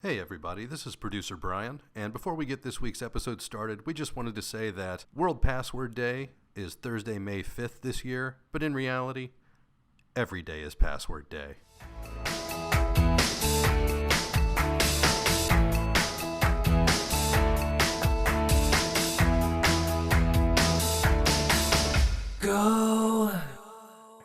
Hey everybody, this is producer Brian, and before we get this week's episode started, we just wanted to say that World Password Day is Thursday, May 5th this year, but in reality, every day is Password Day. Go.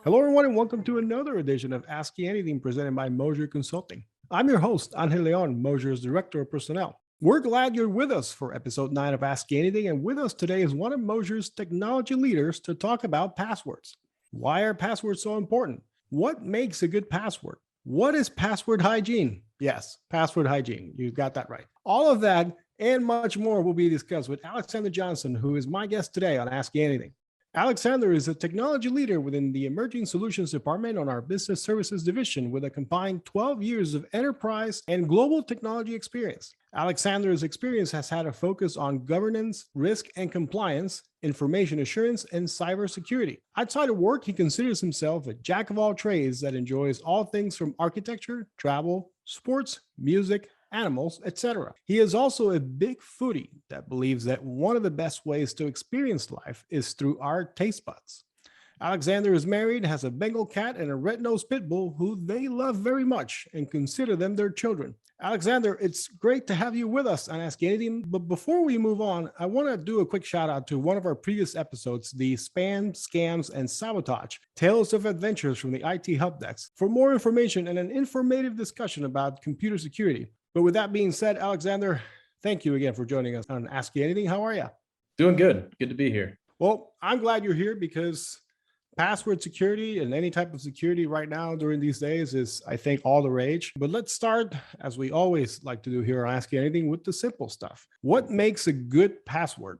Hello, everyone, and welcome to another edition of Ask You Anything presented by Mosier Consulting. I'm your host, Angel Leon, Mosier's Director of Personnel. We're glad you're with us for episode 9 of Ask You Anything, and with us today is one of Mosier's technology leaders to talk about passwords. Why are passwords so important? What makes a good password? What is password hygiene? Yes, password hygiene. You got that right. All of that and much more will be discussed with Alexander Johnson, who is my guest today on Ask You Anything. Alexander is a technology leader within the Emerging Solutions Department on our Business Services Division with a combined 12 years of enterprise and global technology experience. Alexander's experience has had a focus on governance, risk and compliance, information assurance, and cybersecurity. Outside of work, he considers himself a jack of all trades that enjoys all things from architecture, travel, sports, music, animals, etc. He is also a big foodie that believes that one of the best ways to experience life is through our taste buds. Alexander is married, has a Bengal cat and a red-nosed pit bull who they love very much and consider them their children. Alexander, it's great to have you with us on Ask Anything. But before we move on, I want to do a quick shout out to one of our previous episodes, the Spam, Scams, and Sabotage, Tales of Adventures from the IT Help Desk, for more information and an informative discussion about computer security. But with that being said, Alexander, thank you again for joining us on Ask You Anything. How are you? Doing good. Good to be here. Well, I'm glad you're here because password security and any type of security right now during these days is, I think, all the rage. But let's start, as we always like to do here on Ask You Anything, with the simple stuff. What makes a good password?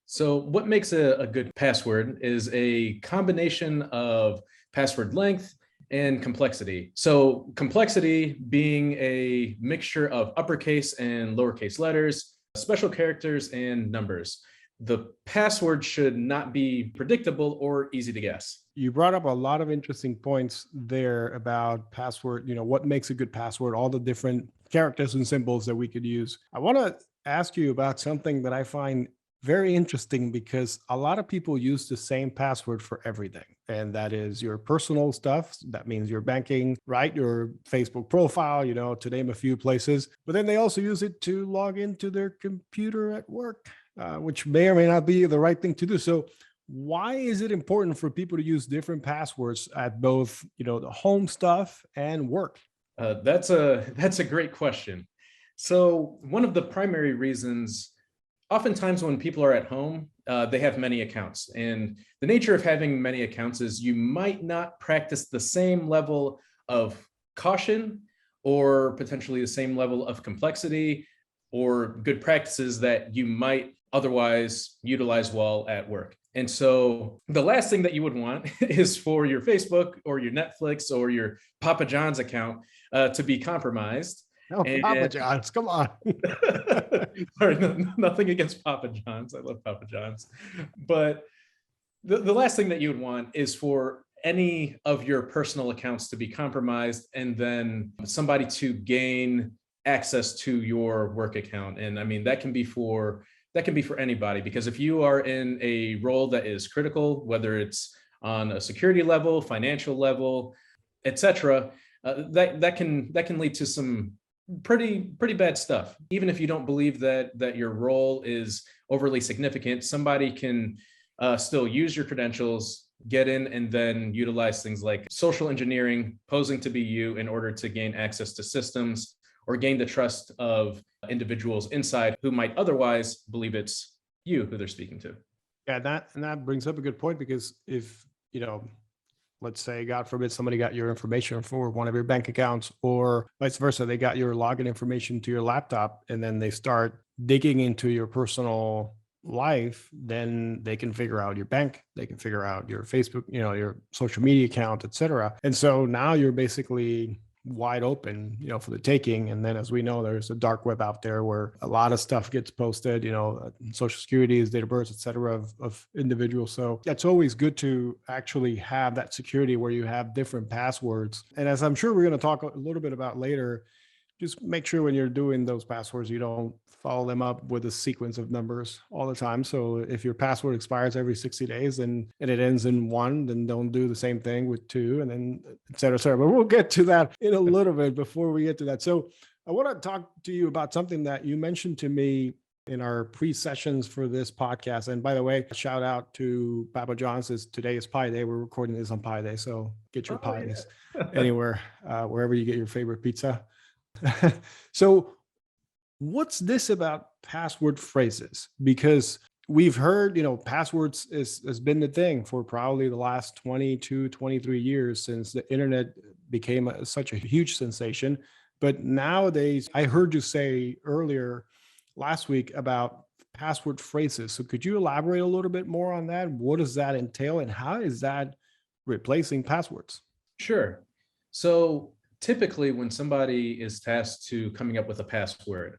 So what makes a good password is a combination of password length and complexity. So complexity being a mixture of uppercase and lowercase letters, special characters, and numbers. The password should not be predictable or easy to guess. You brought up a lot of interesting points there about password, what makes a good password, all the different characters and symbols that we could use. I want to ask you about something that I find very interesting because a lot of people use the same password for everything. And that is your personal stuff. That means your banking, right? Your Facebook profile, to name a few places. But then they also use it to log into their computer at work, which may or may not be the right thing to do. So why is it important for people to use different passwords at both, the home stuff and work? That's a great question. So one of the primary reasons, oftentimes when people are at home, they have many accounts. And the nature of having many accounts is you might not practice the same level of caution or potentially the same level of complexity or good practices that you might otherwise utilize while at work. And so the last thing that you would want is for your Facebook or your Netflix or your Papa John's account to be compromised. No, Papa John's, come on. Sorry, nothing against Papa John's. I love Papa John's. But the last thing that you would want is for any of your personal accounts to be compromised and then somebody to gain access to your work account. And I mean, that can be for anybody, because if you are in a role that is critical, whether it's on a security level, financial level, etc., that can lead to some pretty bad stuff. Even if you don't believe that your role is overly significant, somebody can still use your credentials, get in, and then utilize things like social engineering, posing to be you in order to gain access to systems or gain the trust of individuals inside who might otherwise believe it's you who they're speaking to. Yeah, that brings up a good point, because if, let's say, God forbid, somebody got your information for one of your bank accounts, or vice versa, they got your login information to your laptop, and then they start digging into your personal life, then they can figure out your bank, they can figure out your Facebook, your social media account, etc. And so now you're basically wide open, for the taking. And then, as we know, there's a dark web out there where a lot of stuff gets posted, social securities, date of birth, et cetera, of individuals. So it's always good to actually have that security where you have different passwords. And as I'm sure we're going to talk a little bit about later, just make sure when you're doing those passwords, you don't follow them up with a sequence of numbers all the time. So if your password expires every 60 days and it ends in 1, then don't do the same thing with 2, and then et cetera, et cetera. But we'll get to that in a little bit. Before we get to that, so I want to talk to you about something that you mentioned to me in our pre-sessions for this podcast. And by the way, shout out to Papa John's. Today is Pi Day. We're recording this on Pi Day, so get your pies anywhere, wherever you get your favorite pizza. So what's this about password phrases? Because we've heard, passwords has been the thing for probably the last 22, 23 years since the internet became such a huge sensation. But nowadays, I heard you say earlier last week about password phrases. So could you elaborate a little bit more on that? What does that entail and how is that replacing passwords? Sure. So typically when somebody is tasked to coming up with a password,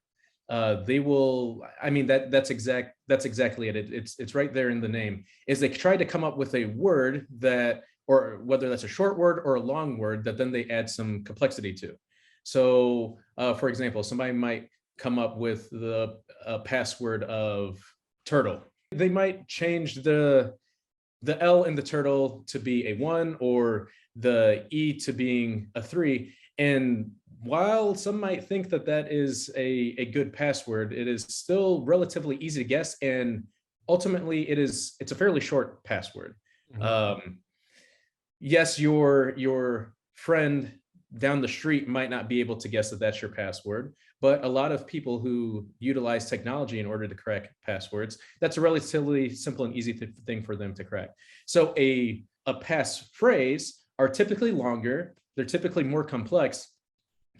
they will, that's exactly it. It's right there in the name, is they try to come up with a word that, or whether that's a short word or a long word, that then they add some complexity to. So for example, somebody might come up with the password of turtle. They might change the L in the turtle to be a 1 or the E to being a 3. And while some might think that that is a good password, it is still relatively easy to guess. And ultimately it's a fairly short password. Mm-hmm. Yes, your friend down the street might not be able to guess that that's your password, but a lot of people who utilize technology in order to crack passwords, that's a relatively simple and easy thing for them to crack. So a passphrase are typically longer, they're typically more complex,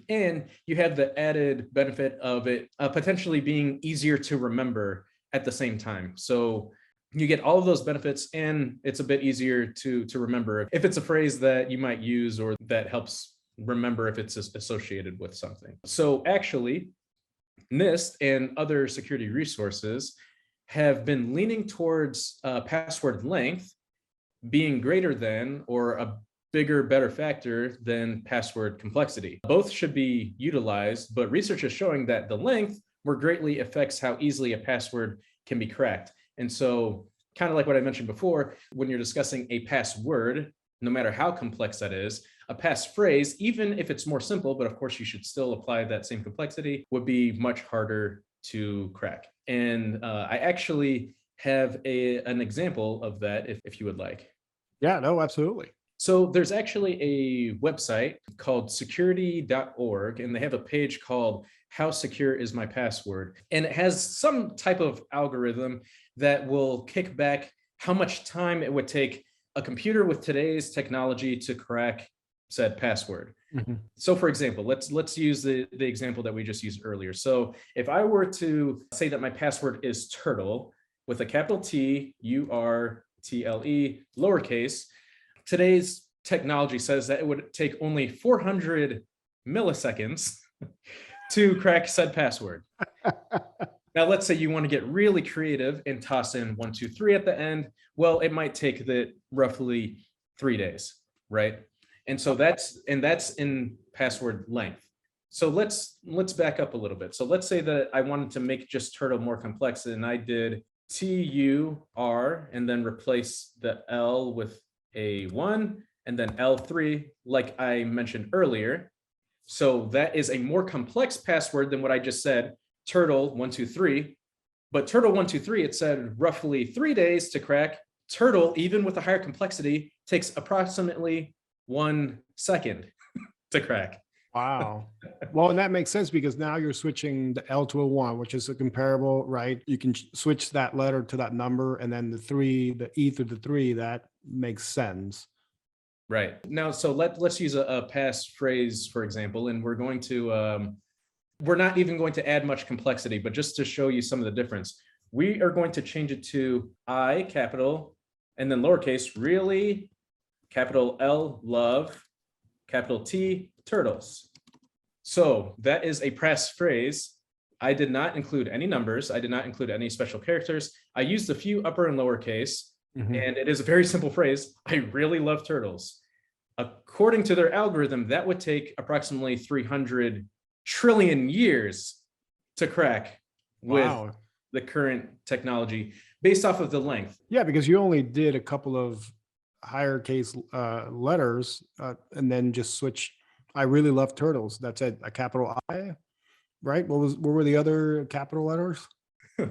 and you have the added benefit of it potentially being easier to remember at the same time. So you get all of those benefits, and it's a bit easier to remember if it's a phrase that you might use or that helps remember if it's associated with something. So actually, NIST and other security resources have been leaning towards password length being greater than or a bigger, better factor than password complexity. Both should be utilized, but research is showing that the length more greatly affects how easily a password can be cracked. And so, kind of like what I mentioned before, when you're discussing a password, no matter how complex that is, a passphrase, even if it's more simple, but of course you should still apply that same complexity, would be much harder to crack. And I actually have an example of that if you would like. Yeah, no, absolutely. So there's actually a website called security.org, and they have a page called How Secure Is My Password? And it has some type of algorithm that will kick back how much time it would take a computer with today's technology to crack said password. Mm-hmm. So for example, let's use the example that we just used earlier. So if I were to say that my password is turtle with a capital T, U-R-T-L-E, lowercase, today's technology says that it would take only 400 milliseconds to crack said password. Now, let's say you want to get really creative and toss in 1, 2, 3 at the end. Well, it might take roughly 3 days, right? And so that's in password length. So let's back up a little bit. So let's say that I wanted to make just turtle more complex, and I did TUR and then replace the L with a 1 and then L3, like I mentioned earlier. So that is a more complex password than what I just said, turtle 1, 2, 3. But turtle 1, 2, 3, it said roughly 3 days to crack. Turtle, even with a higher complexity, takes approximately 1 second to crack. Wow. Well, and that makes sense because now you're switching the L to a 1, which is a comparable, right? You can switch that letter to that number, and then the 3, the E through the 3, that makes sense. Right. Now, so let's use a passphrase, for example, and we're going to, we're not even going to add much complexity, but just to show you some of the difference, we are going to change it to I, capital, and then lowercase, really, capital L, love, capital T, turtles. So that is a passphrase. I did not include any numbers. I did not include any special characters. I used a few upper and lowercase, and it is a very simple phrase. I really love turtles. According to their algorithm, that would take approximately 300 trillion years to crack with Wow. the current technology based off of the length. Yeah, because you only did a couple of higher case letters and then just switch. I really love turtles. That's a capital I, right? What were the other capital letters?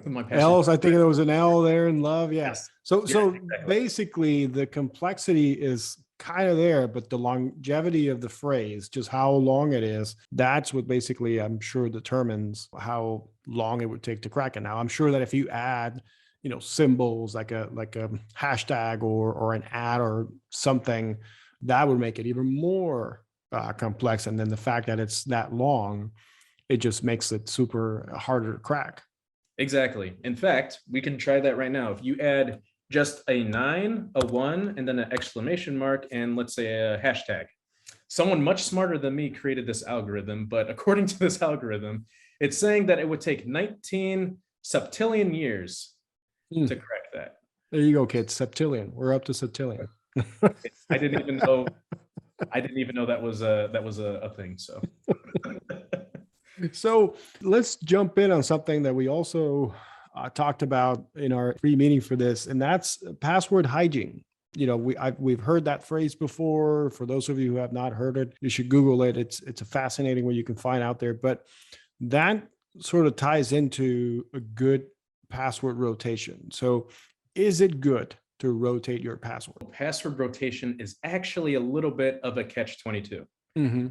My passion. L's. I think there was an L there in love. Yeah. Yes. So Yes, so exactly. basically the complexity is kind of there, but the longevity of the phrase, just how long it is, that's what basically I'm sure determines how long it would take to crack it. Now I'm sure that if you add, symbols like a hashtag or an ad or something, that would make it even more complex. And then the fact that it's that long, it just makes it super harder to crack. Exactly. In fact, we can try that right now. If you add just a 9, a 1, and then an exclamation mark, and let's say a hashtag. Someone much smarter than me created this algorithm, but according to this algorithm, it's saying that it would take 19 septillion years to crack that. There you go, kids. Septillion. We're up to septillion. I didn't even know. I didn't even know that was a thing. So. So let's jump in on something that we also talked about in our pre-meeting for this, and that's password hygiene. We've heard that phrase before. For those of you who have not heard it, you should Google it. It's a fascinating what you can find out there. But that sort of ties into a good password rotation. So is it good to rotate your password? Password rotation is actually a little bit of a catch-22. Mm-hmm.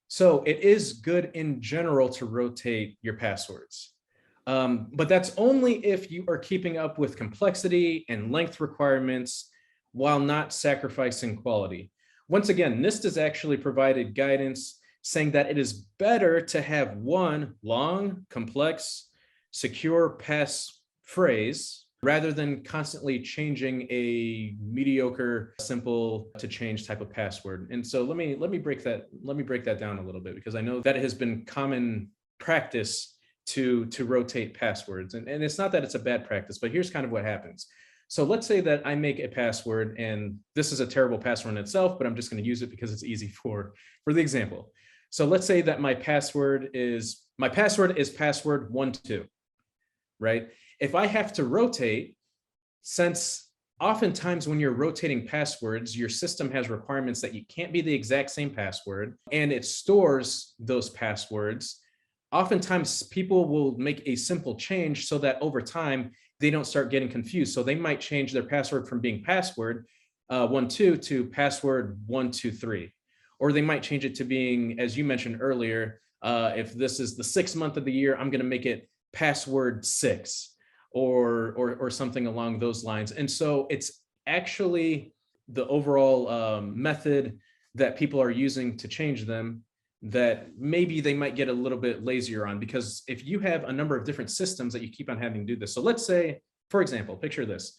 So it is good in general to rotate your passwords. But that's only if you are keeping up with complexity and length requirements while not sacrificing quality. Once again, NIST has actually provided guidance saying that it is better to have one long, complex, secure passphrase rather than constantly changing a mediocre, simple to change type of password. And so let me break that down a little bit, because I know that it has been common practice to rotate passwords. And it's not that it's a bad practice, but here's kind of what happens. So let's say that I make a password, and this is a terrible password in itself, but I'm just going to use it because it's easy for the example. So let's say that my password is password 12, right? If I have to rotate, since oftentimes when you're rotating passwords, your system has requirements that you can't be the exact same password, and it stores those passwords. Oftentimes people will make a simple change so that over time they don't start getting confused. So they might change their password from being password 12 to password 123, or they might change it to being, as you mentioned earlier, if this is the 6th month of the year, I'm going to make it password 6. Or something along those lines. And so it's actually the overall method that people are using to change them that maybe they might get a little bit lazier on, because if you have a number of different systems that you keep on having to do this. So let's say, for example, picture this.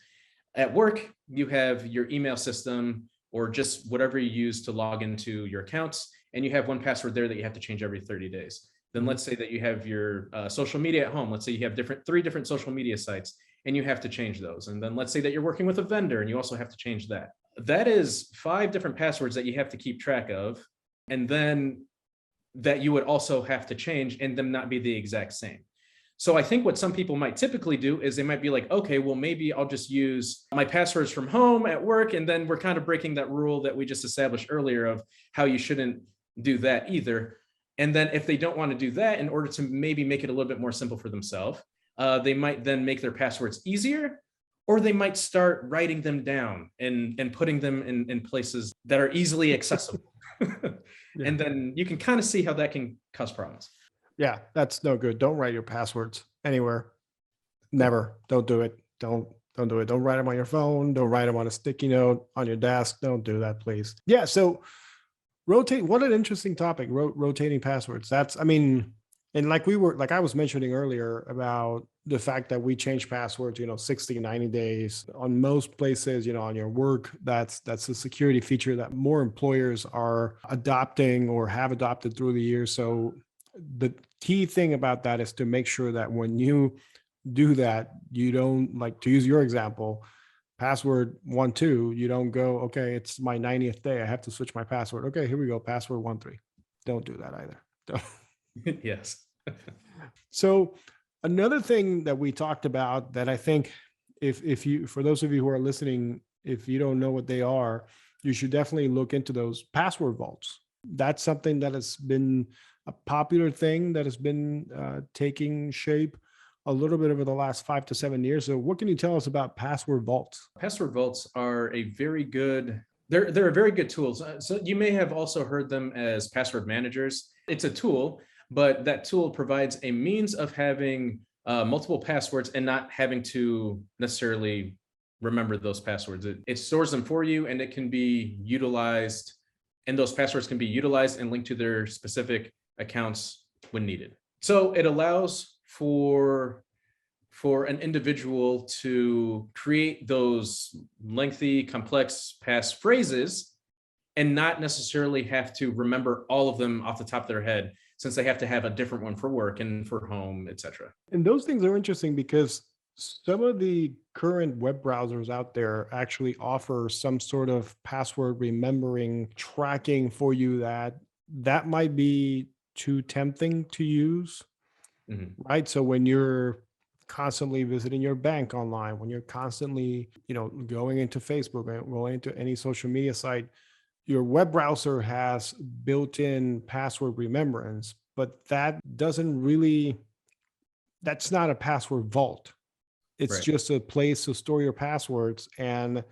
At work, you have your email system or just whatever you use to log into your accounts, and you have one password there that you have to change every 30 days. Then let's say that you have your social media at home. Let's say you have 3 different social media sites and you have to change those. And then let's say that you're working with a vendor and you also have to change that. That is 5 different passwords that you have to keep track of. And then that you would also have to change and them not be the exact same. So I think what some people might typically do is they might be like, okay, well, maybe I'll just use my passwords from home at work. And then we're kind of breaking that rule that we just established earlier of how you shouldn't do that either. And then if they don't want to do that, in order to maybe make it a little bit more simple for themselves, they might then make their passwords easier, or they might start writing them down and putting them in places that are easily accessible. Yeah. And then you can kind of see how that can cause problems. Yeah, that's no good. Don't write your passwords anywhere. Never. Don't do it. Don't do it. Don't write them on your phone. Don't write them on a sticky note on your desk. Don't do that, please. Yeah. So rotate. What an interesting topic. Rotating passwords. And like I was mentioning earlier about the fact that we change passwords, 60, 90 days on most places, on your work. That's a security feature that more employers are adopting or have adopted through the years. So the key thing about that is to make sure that when you do that, you don't, like, to use your example, password 12, you don't go, okay, it's my 90th day, I have to switch my password. Okay, here we go, password 13. Don't do that either. Yes. So another thing that we talked about that I think if you, for those of you who are listening, if you don't know what they are, you should definitely look into those password vaults. That's something that has been a popular thing that has been taking shape a little bit over the last 5 to 7 years. So what can you tell us about password vaults? Password vaults are a very good, they're a very good tools. So you may have also heard them as password managers. It's a tool, but that tool provides a means of having multiple passwords and not having to necessarily remember those passwords. It stores them for you, and it can be utilized, and those passwords can be utilized and linked to their specific accounts when needed. So it allows for an individual to create those lengthy, complex passphrases and not necessarily have to remember all of them off the top of their head, since they have to have a different one for work and for home, etc. And those things are interesting because some of the current web browsers out there actually offer some sort of password remembering tracking for you that might be too tempting to use, Mhm. right? So when you're constantly visiting your bank online, when you're constantly, going into Facebook and going into any social media site, your web browser has built-in password remembrance, but that's not a password vault. It's Right. just a place to store your passwords. And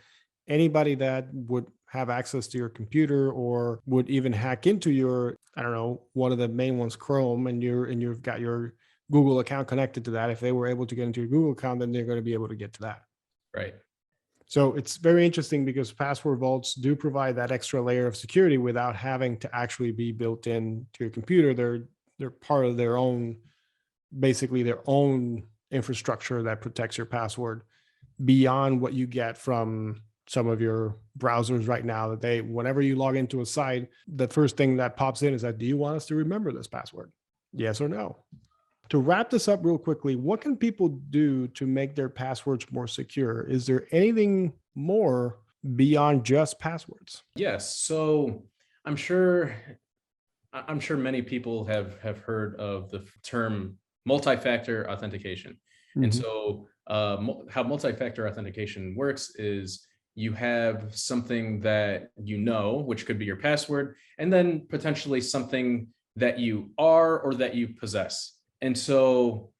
anybody that would have access to your computer or would even hack into your, I don't know, one of the main ones, Chrome, and you've got your Google account connected to that. If they were able to get into your Google account, then they're going to be able to get to that. Right. So it's very interesting because password vaults do provide that extra layer of security without having to actually be built in to your computer. They're part of their own, basically their own infrastructure that protects your password beyond what you get from some of your browsers right now, that whenever you log into a site, the first thing that pops in is that, do you want us to remember this password? Yes or no? To wrap this up real quickly, what can people do to make their passwords more secure? Is there anything more beyond just passwords? Yes. So I'm sure I'm sure many people have heard of the term multi-factor authentication. And Mhm. so how multi-factor authentication works is you have something that you know, which could be your password, and then potentially something that you are or that you possess. And so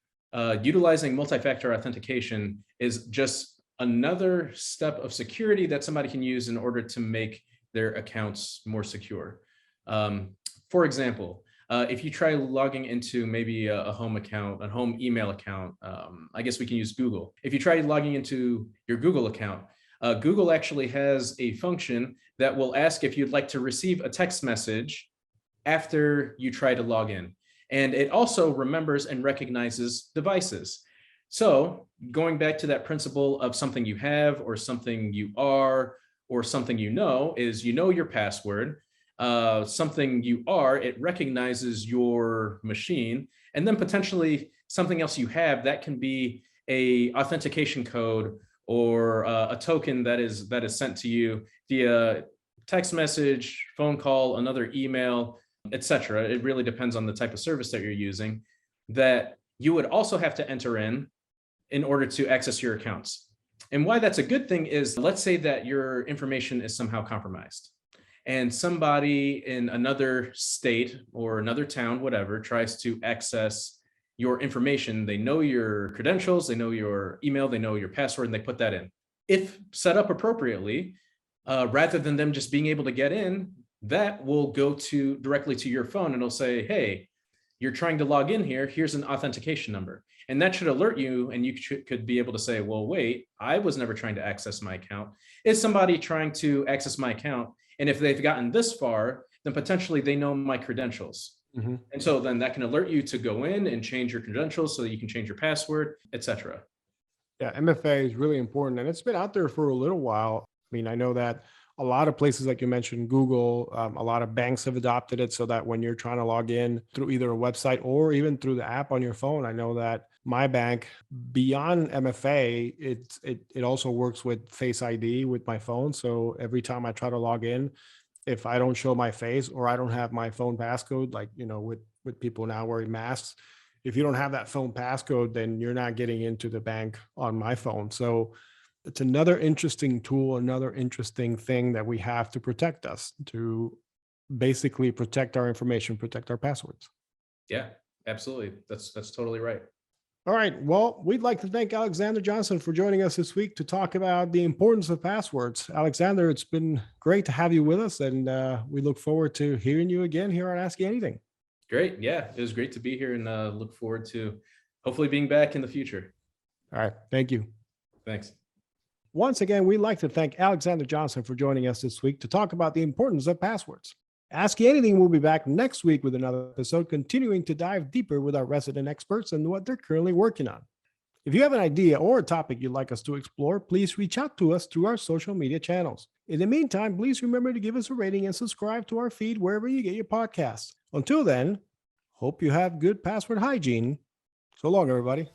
utilizing multi-factor authentication is just another step of security that somebody can use in order to make their accounts more secure. Um, for example, if you try logging into maybe a home account, a home email account, I guess we can use Google. If you try logging into your Google account, Google actually has a function that will ask if you'd like to receive a text message after you try to log in. And it also remembers and recognizes devices. So going back to that principle of something you have or something you are or something is your password. Something you are, it recognizes your machine, and then potentially something else you have that can be a authentication code or a token that is sent to you via text message, phone call, another email, etc. It really depends on the type of service that you're using, that you would also have to enter in order to access your accounts. And why that's a good thing is, let's say that your information is somehow compromised and somebody in another state or another town, whatever, tries to access your information. They know your credentials, they know your email, they know your password, and they put that in. If set up appropriately, rather than them just being able to get in, that will go to directly to your phone and it'll say, hey, you're trying to log in here, here's an authentication number. And that should alert you, and you could be able to say, well, wait, I was never trying to access my account. Is somebody trying to access my account? And if they've gotten this far, then potentially they know my credentials. Mhm. And so then that can alert you to go in and change your credentials so that you can change your password, etc. Yeah, MFA is really important, and it's been out there for a little while. I mean, I know that a lot of places, like you mentioned, Google, a lot of banks have adopted it so that when you're trying to log in through either a website or even through the app on your phone, I know that my bank, beyond MFA, it also works with Face ID with my phone. So every time I try to log in, if I don't show my face or I don't have my phone passcode, like, with people now wearing masks, if you don't have that phone passcode, then you're not getting into the bank on my phone. So it's another interesting tool, another interesting thing that we have to protect us, to basically protect our information, protect our passwords. Yeah, absolutely. That's totally right. All right. Well, we'd like to thank Alexander Johnson for joining us this week to talk about the importance of passwords. Alexander, it's been great to have you with us, and we look forward to hearing you again here on Ask You Anything. Great. Yeah, it was great to be here, and look forward to hopefully being back in the future. All right. Thank you. Thanks. Once again, we'd like to thank Alexander Johnson for joining us this week to talk about the importance of passwords. Ask You Anything will be back next week with another episode, continuing to dive deeper with our resident experts and what they're currently working on. If you have an idea or a topic you'd like us to explore, please reach out to us through our social media channels. In the meantime, please remember to give us a rating and subscribe to our feed wherever you get your podcasts. Until then, hope you have good password hygiene. So long, everybody.